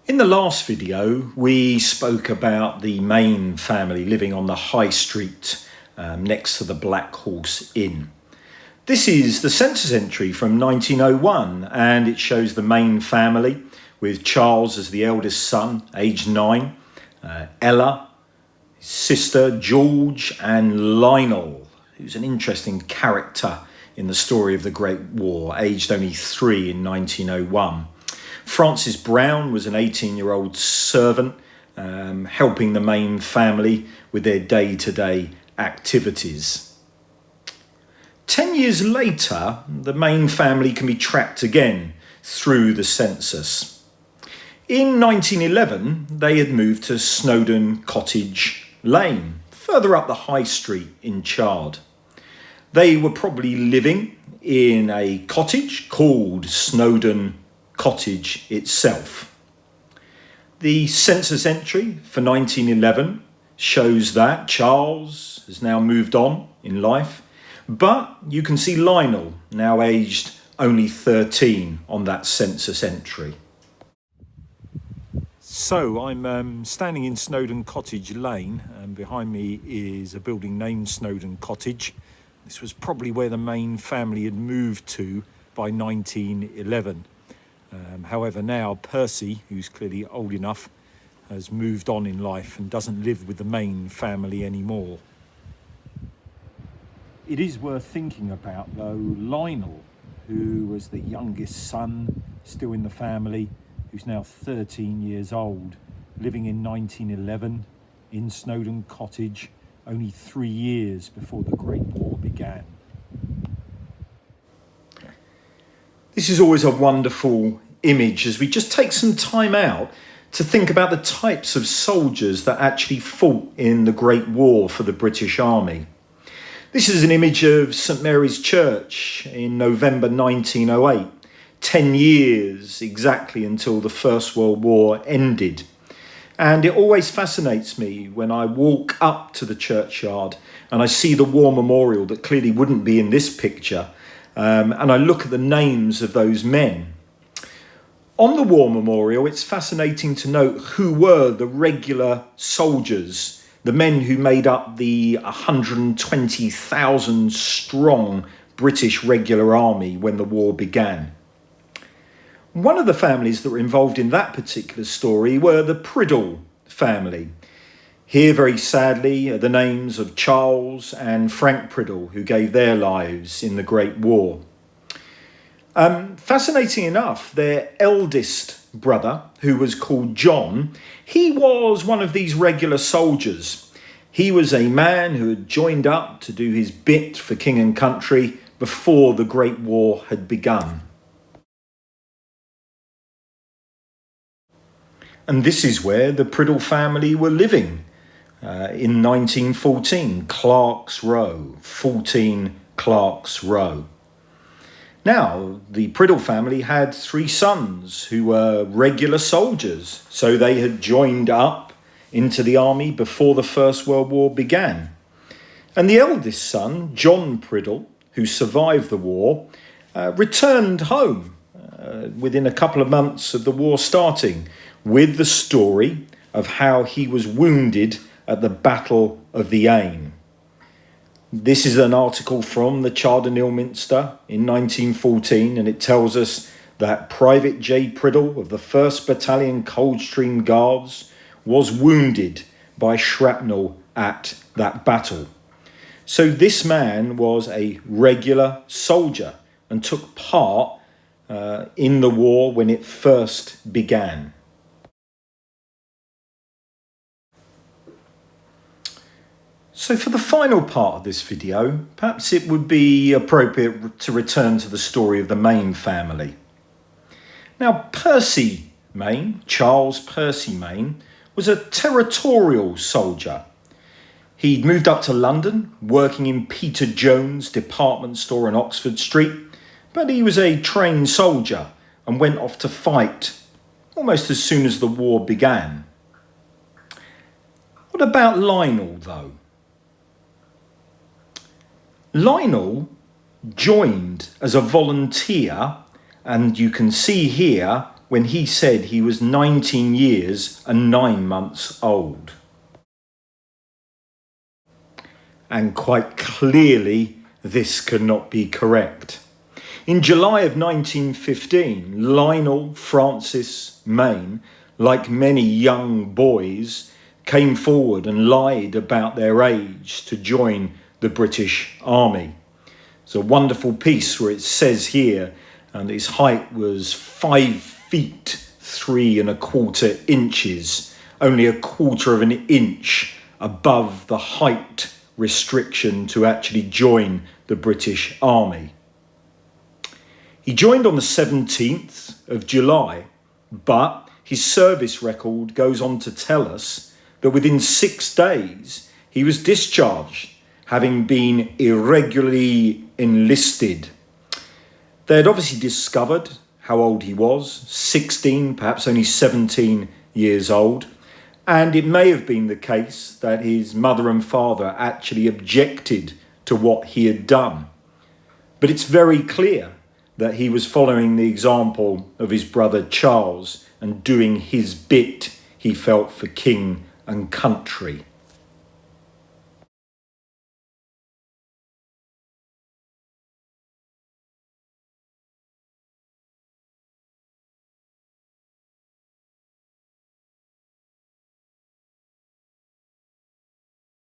In the last video, we spoke about the Main family living on the High Street next to the Black Horse Inn. This is the census entry from 1901, and it shows the Main family with Charles as the eldest son, aged 9, Ella, his sister George, and Lionel, who's an interesting character in the story of the Great War, aged only 3 in 1901. Francis Brown was an 18-year-old servant helping the Main family with their day-to-day activities. 10 years later, the Main family can be tracked again through the census. In 1911, they had moved to Snowdon Cottage Lane, further up the High Street in Chard. They were probably living in a cottage called Snowdon Cottage itself. The census entry for 1911 shows that Charles has now moved on in life, but you can see Lionel, now aged only 13, on that census entry. So I'm standing in Snowdon Cottage Lane, and behind me is a building named Snowdon Cottage. This was probably where the Main family had moved to by 1911. However, now Percy, who's clearly old enough, has moved on in life and doesn't live with the Main family anymore. It is worth thinking about, though, Lionel, who was the youngest son still in the family, who's now 13 years old, living in 1911 in Snowdon Cottage, only 3 years before the Great War began. This is always a wonderful image as we just take some time out to think about the types of soldiers that actually fought in the Great War for the British Army. This is an image of St Mary's Church in November 1908, 10 years exactly until the First World War ended. And it always fascinates me when I walk up to the churchyard and I see the war memorial that clearly wouldn't be in this picture, and I look at the names of those men. On the war memorial, it's fascinating to note who were the regular soldiers, the men who made up the 120,000 strong British regular army when the war began. One of the families that were involved in that particular story were the Priddle family. Here, very sadly, are the names of Charles and Frank Priddle, who gave their lives in the Great War. Fascinating enough, their eldest brother, who was called John, he was one of these regular soldiers. He was a man who had joined up to do his bit for king and country before the Great War had begun. And this is where the Priddle family were living in 1914, Clark's Row, 14 Clark's Row. Now, the Priddle family had 3 sons who were regular soldiers, so they had joined up into the army before the First World War began. And the eldest son, John Priddle, who survived the war, returned home within a couple of months of the war starting, with the story of how he was wounded at the Battle of the Aisne. This is an article from the Chard and Ilminster in 1914, and it tells us that Private J. Priddle of the 1st Battalion Coldstream Guards was wounded by shrapnel at that battle. So this man was a regular soldier and took part in the war when it first began. So for the final part of this video, perhaps it would be appropriate to return to the story of the Main family. Now, Percy Main, Charles Percy Main, was a territorial soldier. He'd moved up to London, working in Peter Jones' department store on Oxford Street, but he was a trained soldier and went off to fight almost as soon as the war began. What about Lionel, though? Lionel joined as a volunteer, and you can see here when he said he was 19 years and 9 months old. And quite clearly, this could not be correct. In July of 1915, Lionel Francis Mayne, like many young boys, came forward and lied about their age to join the British Army. It's a wonderful piece where it says here, and his height was 5 feet 3 1/4 inches, only 1/4 of an inch above the height restriction to actually join the British Army. He joined on the 17th of July, but his service record goes on to tell us that within 6 days he was discharged, having been irregularly enlisted. They had obviously discovered how old he was, 16, perhaps only 17 years old, and it may have been the case that his mother and father actually objected to what he had done. But it's very clear that he was following the example of his brother Charles and doing his bit, he felt, for king and country.